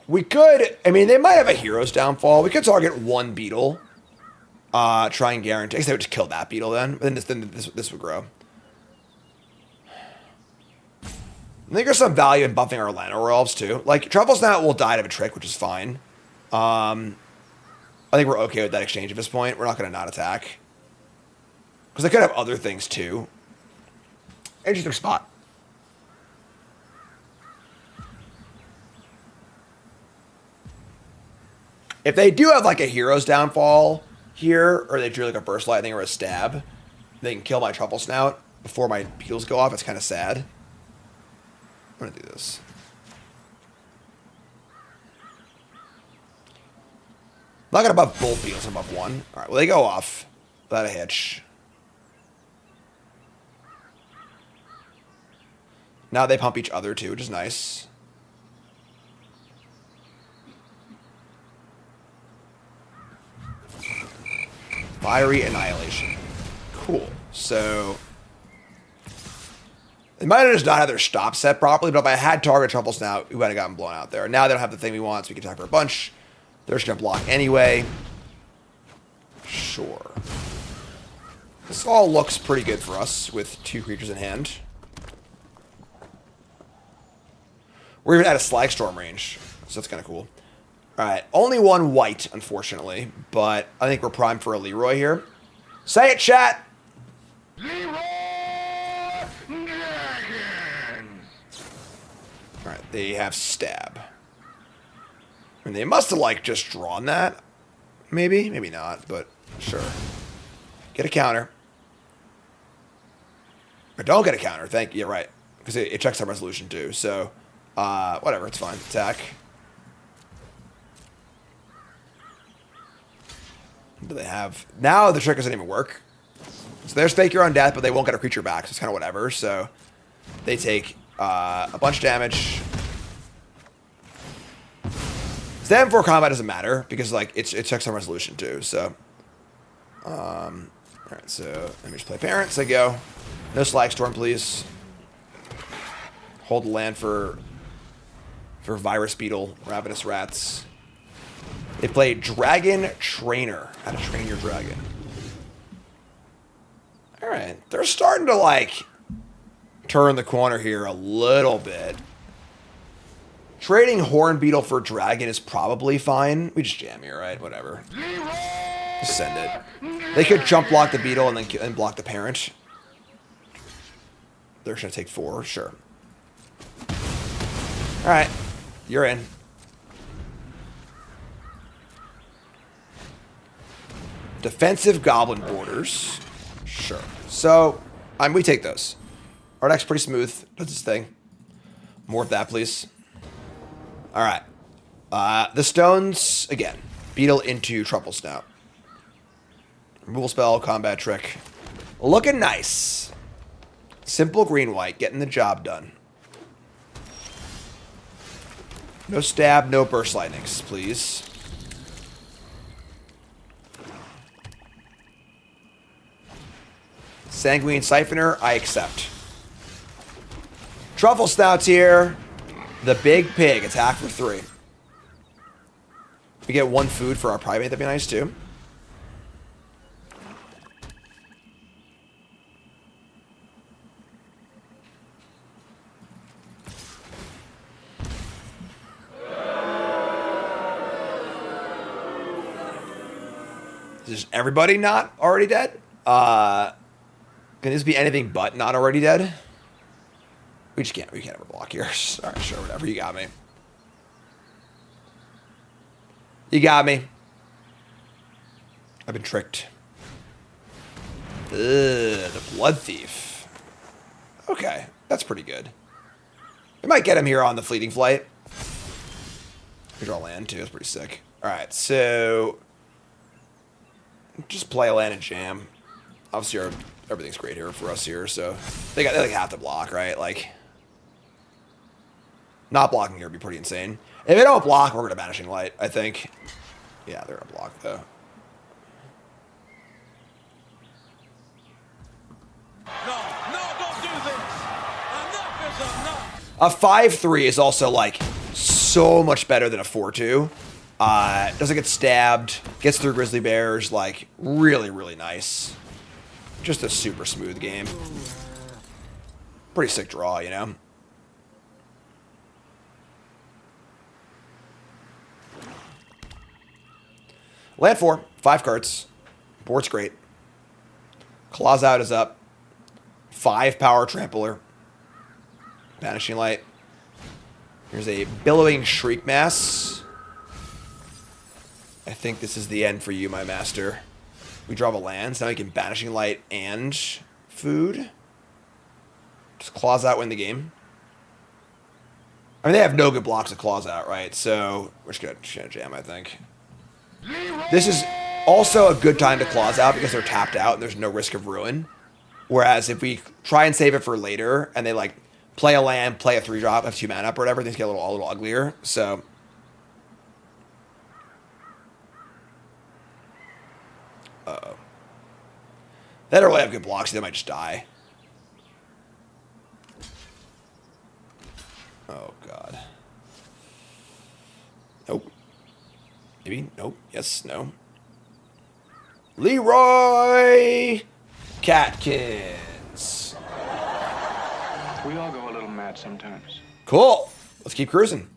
We could, I mean, they might have a Hero's Downfall. We could target one Beetle. Try and guarantee. I guess they would just kill that Beetle then. Then this would grow. I think there's some value in buffing our Llanowar Elves too. Like, Truffle Snout will die to a trick, which is fine. I think we're okay with that exchange at this point. We're not going to not attack. Because they could have other things too. Interesting spot. If they do have like a Hero's Downfall here, or they drew like a Burst Lightning or a Stab, they can kill my Truffle Snout before my Beetles go off. It's kind of sad. I'm going to do this. I'm not going to buff both Beetles. I'm buff one. All right, well, they go off without a hitch. Now they pump each other too, which is nice. Fiery Annihilation. Cool. So they might have just not had their stop set properly, but if I had target Truffle Snout, we would have gotten blown out there. Now they don't have the thing we want, so we can attack for a bunch. They're just going to block anyway. Sure. This all looks pretty good for us with 2 creatures in hand. We're even at a Slag Storm range, so that's kind of cool. Alright, only one white, unfortunately, but I think we're primed for a Leroy here. Say it, chat! Alright, they have Stab. And they must have, like, just drawn that. Maybe? Maybe not, but sure. Get a counter. Or don't get a counter, thank you, yeah, right. Because it checks our resolution, too, so... whatever, it's fine. Attack. What do they have? Now the trick doesn't even work. So there's Fake Your Own Death, but they won't get a creature back, so it's kind of whatever. So they take a bunch of damage. Stand before combat doesn't matter because like it checks on resolution too. So, all right. So let me just play Parents. I go. No Slag Storm, please. Hold the land for Virus Beetle, Ravenous Rats. They play Dragon Trainer. How to train your dragon. All right, they're starting to like turn the corner here a little bit. Trading Horn Beetle for Dragon is probably fine. We just jam here, right? Whatever. Just send it. They could jump block the beetle and then block the parent. They're going to take 4, sure. Alright, you're in. Defensive goblin borders. Sure. So, we take those. Our deck's pretty smooth. Does its thing. More of that, please. Alright. The stones, again. Beetle into Truffle Snout. Removal spell, combat trick. Looking nice. Simple green-white, getting the job done. No stab, no burst lightnings, please. Sanguine Siphoner, I accept. Truffle Snout's here. The big pig, attack for 3. We get 1 food for our primate, that'd be nice too. Is everybody not already dead? Can this be anything but not already dead? We can't ever block here. Alright, sure, whatever. You got me. You got me. I've been tricked. Ugh, the Blood Thief. Okay, that's pretty good. We might get him here on the Fleeting Flight. We draw land too, that's pretty sick. Alright, so just play a land and jam. Obviously everything's great here for us here, so they like have to block, right? Like not blocking here would be pretty insane. If they don't block, we're gonna Banishing Light, I think. Yeah, they're gonna block though. No, don't do this. Enough is enough. A 5/3 is also like so much better than a 4/2. Doesn't get stabbed, gets through Grizzly Bears, like really, really nice. Just a super smooth game. Pretty sick draw, you know? Land 4, 5 cards. Board's great. Claws Out is up. 5 power Trampler. Banishing Light. Here's a Billowing Shriek Mass. I think this is the end for you, my master. We draw a land, so now we can Banishing Light and food. Just Claws Out, win the game. I mean, they have no good blocks to Claws Out, right? So we're just gonna jam, I think. This is also a good time to Claws Out because they're tapped out and there's no risk of ruin. Whereas if we try and save it for later and they like play a land, play a 3-drop, have 2 mana up or whatever, things get a little uglier. So uh-oh. They don't really have good blocks, so they might just die. Oh god. Nope. Maybe? Nope. Yes. No. Leroy Catkins. We all go a little mad sometimes. Cool. Let's keep cruising.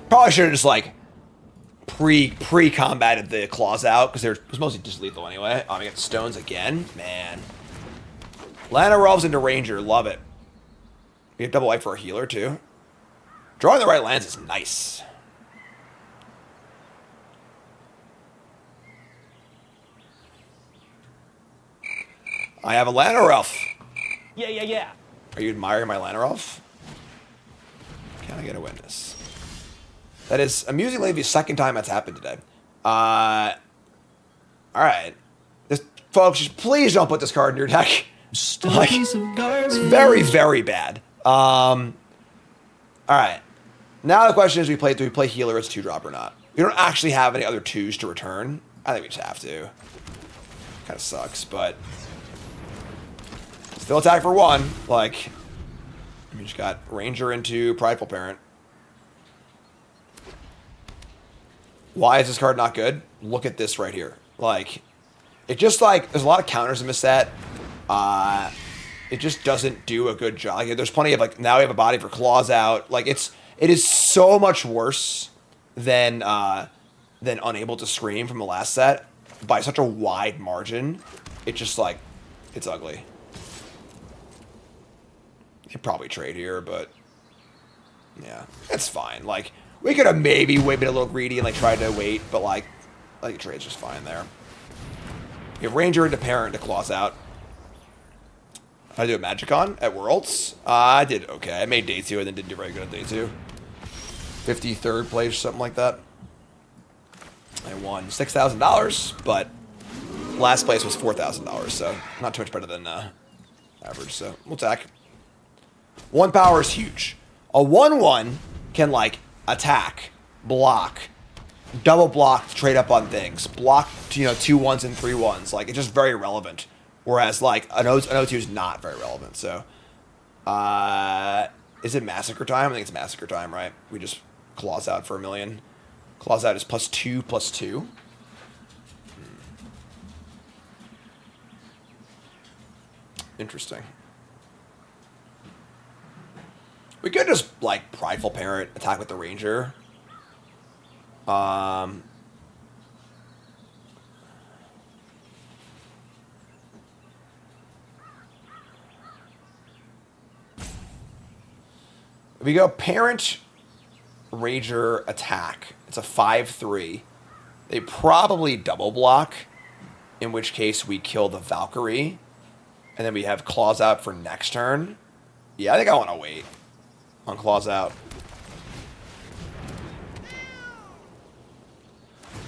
Probably should have just like pre-combated the Claws Out because it was mostly just lethal anyway. Oh, we got stones again. Man. Lana Relves into Ranger. Love it. We have double white for a healer too. Drawing the right lands is nice. I have a Lana Relf. Yeah. Are you admiring my Lana Relf? Can I get a witness? That is amusingly the second time that's happened today. All right. Folks, just please don't put this card in your deck. Like, it's very, very bad. All right. Now the question is, do we play healer as 2-drop or not? We don't actually have any other 2s to return. I think we just have to. Kind of sucks, but still attack for 1. Like, we just got Ranger into Prideful Parent. Why is this card not good? Look at this right here. Like, it just like, there's a lot of counters in this set. It just doesn't do a good job. Like, there's plenty of like, now we have a body for Claws Out. Like, it is so much worse than than Unable to Scream from the last set by such a wide margin. It's just like, it's ugly. He'd probably trade here, but yeah, it's fine. Like, we could have maybe been a little greedy and like tried to wait, but like trade's just fine there. You have Ranger into Parent to Claws out. I do a Magicon at Worlds. I did okay. I made day 2 and then didn't do very good on day 2. 53rd place, something like that. I won $6,000, but last place was $4,000, so not too much better than average. So we'll attack. 1 power is huge. A 1/1 can like attack, block, double block to trade up on things, block 2 1s and 3 1s. Like, it's just very relevant. Whereas like an O2 is not very relevant. So is it Massacre time? I think it's Massacre time, right? We just Claws out for $1 million. Claws out is +2/+2. Interesting. We could just like Prideful Parent, attack with the Ranger. If we go Parent, Ranger, attack, it's a 5/3. They probably double block, in which case we kill the Valkyrie, and then we have Claws out for next turn. Yeah, I think I want to wait on Claws out.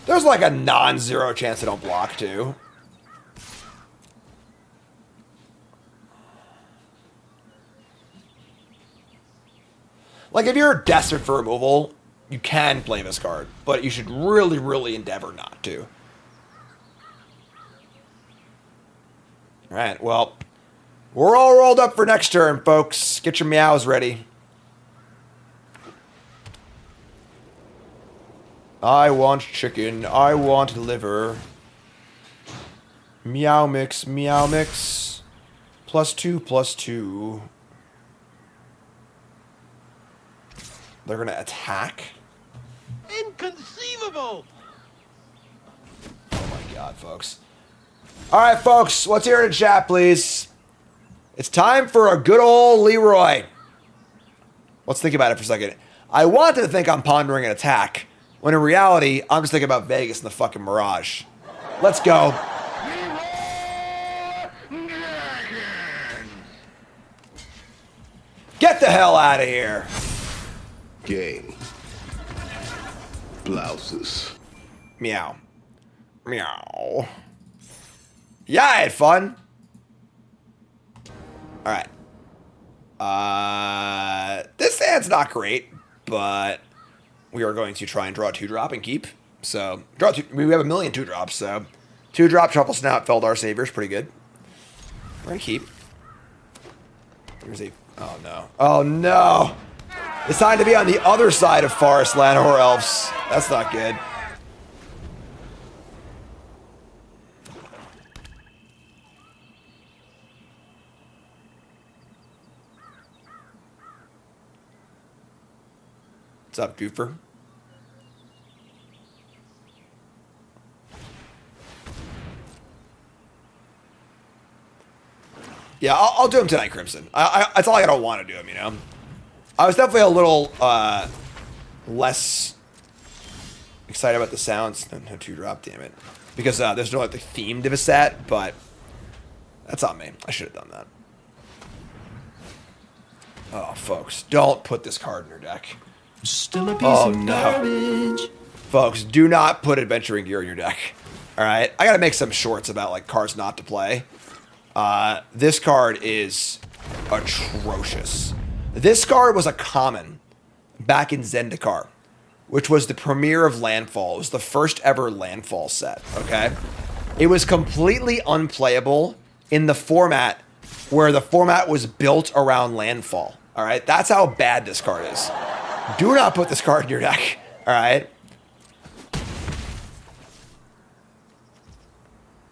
There's like a non-zero chance they don't block too. Like, if you're desperate for removal, you can play this card, but you should really, really endeavor not to. Alright, well, we're all rolled up for next turn, folks. Get your meows ready. I want chicken. I want liver. Meow mix, meow mix. +2/+2. They're going to attack. Inconceivable! Oh my god, folks. Alright, folks, let's hear it in chat, please. It's time for a good old Leroy. Let's think about it for a second. I wanted to think I'm pondering an attack, when in reality, I'm just thinking about Vegas and the fucking Mirage. Let's go. Get the hell out of here. Game. Blouses. Meow. Meow. Yeah, I had fun. Alright. This hand's not great, but we are going to try and draw a 2-drop and keep. So, we have a million 2-drops, so 2-drop, Truffle Snout, Feldar Savior is pretty good. We're going to keep. Here's a... Oh, no. Oh, no! It's time to be on the other side of Forest Land or Elves. That's not good. What's up, Goofer? Yeah, I'll do him tonight, Crimson. That's all I don't want to do him, you know? I was definitely a little less excited about the sounds. No 2-drop, damn it. Because there's no like the theme to the set, but that's on me. I should have done that. Oh, folks, don't put this card in your deck. Still a piece of garbage. Folks, do not put Adventuring Gear in your deck. All right, I gotta make some shorts about like cards not to play. This card is atrocious. This card was a common back in Zendikar, which was the premiere of Landfall. It was the first ever Landfall set, okay? It was completely unplayable in the format where the format was built around Landfall, all right? That's how bad this card is. Do not put this card in your deck, all right?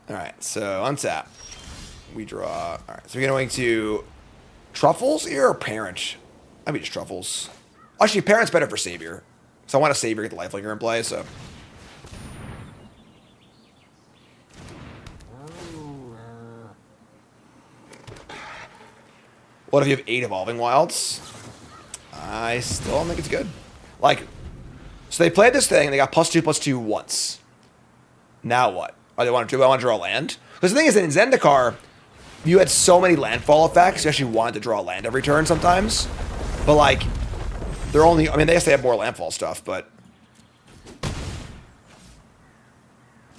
All right, so untap. We draw. All right, so we're going to Truffles here or Parent? I mean, just Truffles. Actually, Parent's better for Savior. So I want a Savior, get the Lifelinker in play, so. What if you have 8 Evolving Wilds? I still don't think it's good. Like, so they played this thing, and they got +2/+2 once. Now what? Oh, do I want to draw land? Because the thing is, in Zendikar, you had so many landfall effects, you actually wanted to draw land every turn sometimes. But, like, they're only... I mean, they guess they have more landfall stuff, but...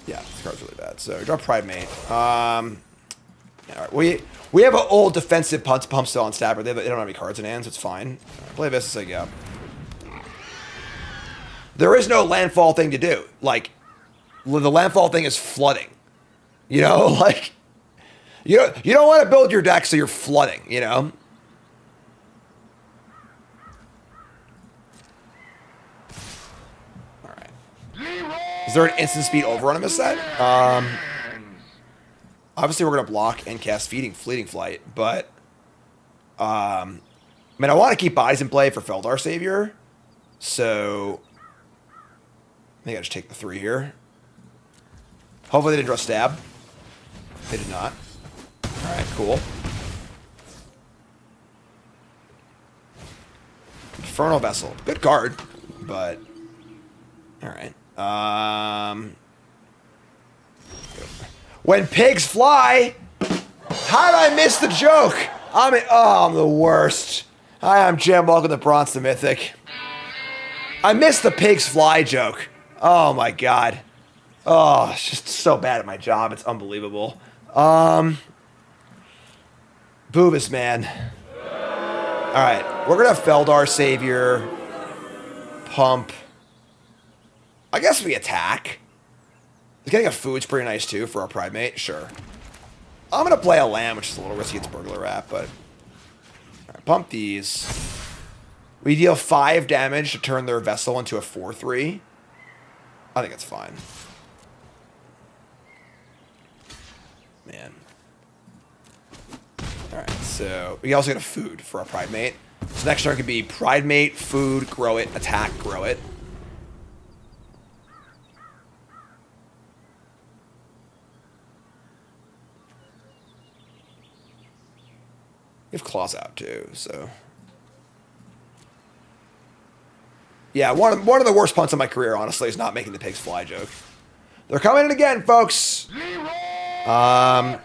Yeah, this card's really bad. So, draw Primate. Yeah, all right. We have an old defensive pump still on Stabber. They don't have any cards in hand, so it's fine. Right, play this as I go. There is no landfall thing to do. Like, the landfall thing is flooding. You know, like... You don't want to build your deck so you're flooding, you know? Alright. Is there an instant speed overrun in this set? Obviously, we're going to block and cast Fleeting Flight, but... I mean, I want to keep bodies in play for Feldar Savior, so... I think I just take the 3 here. Hopefully they didn't draw Stab. They did not. Alright, cool. Infernal Vessel. Good card, but... Alright. When pigs fly! How did I miss the joke? I'm the worst. Hi, I'm Jim. Welcome to Bronze to Mythic. I missed the pigs fly joke. Oh my god. Oh, it's just so bad at my job. It's unbelievable. Boovis, man. Alright, we're gonna have Feldar Savior. Pump. I guess we attack. Getting a food's pretty nice too for our Primate. Sure. I'm gonna play a land, which is a little risky. It's Burglar Wrap, but... Alright, pump these. We deal 5 damage to turn their Vessel into a 4/3. I think it's fine. Man. Alright, so we also get a food for our Primate. So next turn could be Primate, food, grow it, attack, grow it. We have Claws out too, so... Yeah, one of the worst punts of my career, honestly, is not making the pigs fly joke. They're coming in again, folks! I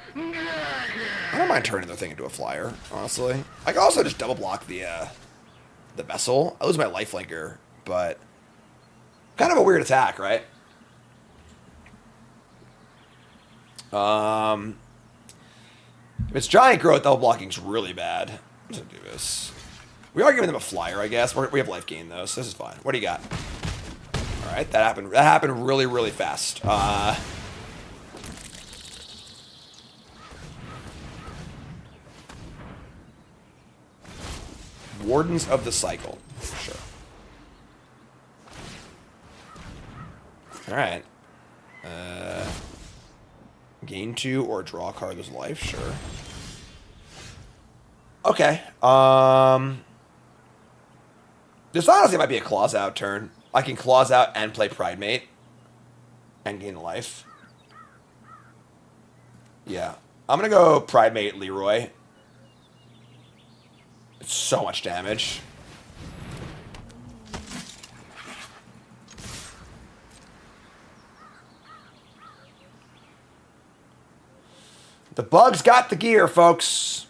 don't mind turning the thing into a flyer, honestly. I can also just double block the Vessel. I lose my lifelinker, but... Kind of a weird attack, right? If it's Giant Growth, double blocking is really bad. I'm just gonna do this. We are giving them a flyer, I guess. We have life gain, though, so this is fine. What do you got? Alright, that happened really, really fast. Wardens of the Cycle. Sure. Alright. Gain 2 or draw a card with life, sure. Okay. This honestly might be a Claws Out turn. I can Claws Out and play Primate. And gain life. Yeah. I'm gonna go Primate Leroy. It's so much damage. The bug's got the gear, folks.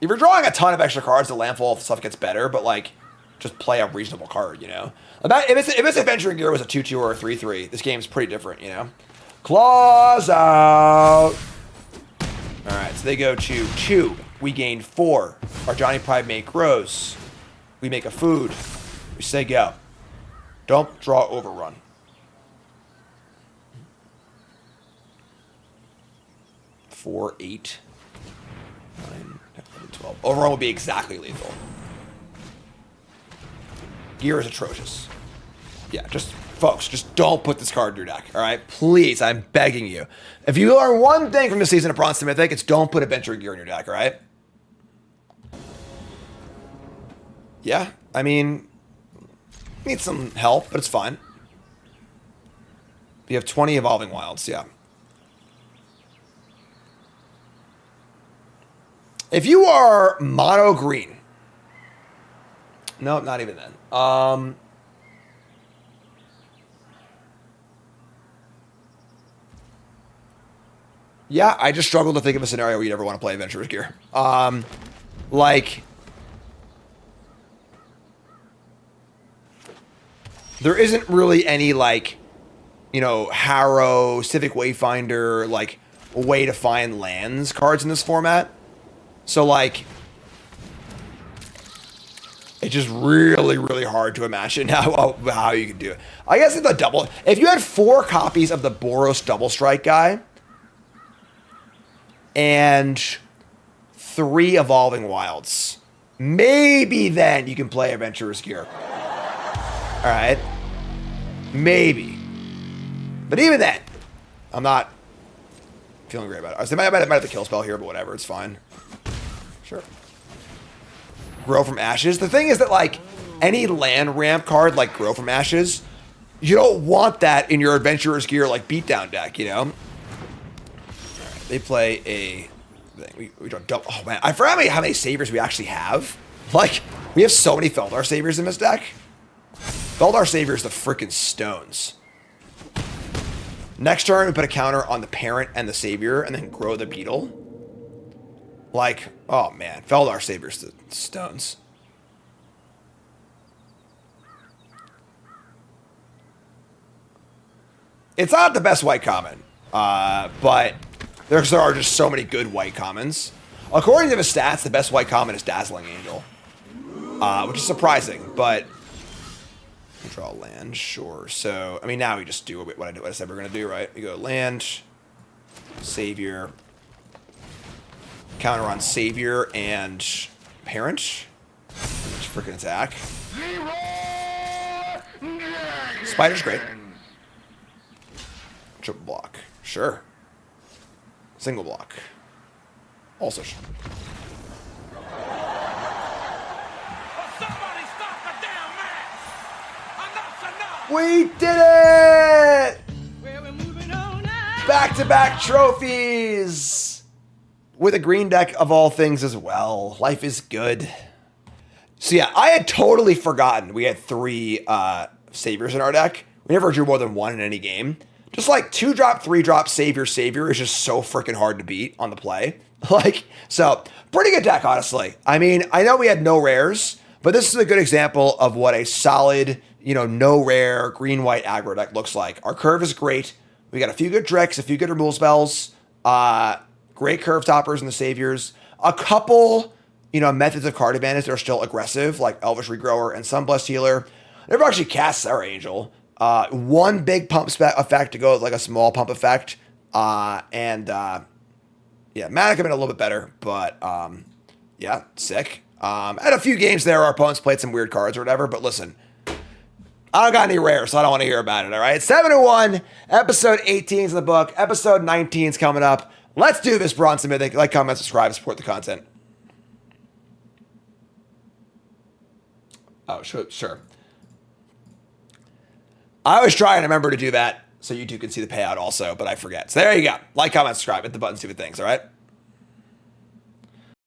If you're drawing a ton of extra cards, the landfall stuff gets better, but, like, just play a reasonable card, you know? If this Adventuring Gear was a 2/2 or a 3/3, this game's pretty different, you know? Claws out! Alright, so they go to 2. We gain 4. Our Johnny Primate grows. We make a food. We say go. Don't draw Overrun. Four, 8, 9, 10, 11, 12. Overrun will be exactly lethal. Gear is atrocious. Yeah, folks, just don't put this card in your deck, alright? Please, I'm begging you. If you learn one thing from this season of Bronze to Mythic, it's don't put Adventuring Gear in your deck, alright? Yeah, I mean, need some help, but it's fine. We have 20 Evolving Wilds, yeah. If you are mono green, no, not even then. Yeah, I just struggle to think of a scenario where you'd ever want to play Adventurer's Gear. Like, there isn't really any, like, you know, Harrow, Civic Wayfinder, like, way to find lands cards in this format. So, like, it's just really, really hard to imagine how you could do it. I guess it's a double. If you had 4 copies of the Boros Double Strike guy and 3 Evolving Wilds, maybe then you can play Adventurer's Gear. All right? Maybe. But even then, I'm not feeling great about it. I might have the kill spell here, but whatever. It's fine. Sure. Grow from Ashes. The thing is that, like, any land ramp card like Grow from Ashes, you don't want that in your Adventurer's Gear, like, beatdown deck, you know? Right, they play a thing. We don't double. Oh, man. I forgot how many saviors we actually have. Like, we have so many Feldar saviors in this deck. Feldar saviors the freaking stones. Next turn, we put a counter on the parent and the savior, and then grow the beetle. Like, oh man, Feldar saviors the stones. It's not the best white common, but there are just so many good white commons. According to the stats, the best white common is Dazzling Angel, which is surprising, but draw land, sure. So, I mean, now we just do what I said we're going to do, right? We go land, savior, counter on savior and parent. Just freaking attack. Spider's great. Triple block. Sure. Single block. Also. We did it! Back-to-back trophies! With a green deck of all things as well. Life is good. So yeah, I had totally forgotten we had 3 saviors in our deck. We never drew more than 1 in any game. Just like 2-drop, 3-drop, savior is just so freaking hard to beat on the play. Like, so, pretty good deck, honestly. I mean, I know we had no rares, but this is a good example of what a solid, you know, no rare, green-white aggro deck looks like. Our curve is great. We got a few good tricks, a few good removal spells, great curve toppers in the saviors, a couple, you know, methods of card advantage that are still aggressive, like Elvish Regrower and Sunblessed Healer. I never actually cast Sarah Angel. 1 big pump effect to go with like a small pump effect. Yeah, Mana could have been a little bit better, but yeah, sick. Had a few games there, our opponents played some weird cards or whatever, but listen, I don't got any rares, so I don't want to hear about it, all right? 7-1, episode 18 is in the book, episode 19 is coming up. Let's do this, Bronson Mythic. Like, comment, subscribe, support the content. Oh, sure. I always try and remember to do that so you two can see the payout also, but I forget. So there you go. Like, comment, subscribe, hit the button, stupid things, all right?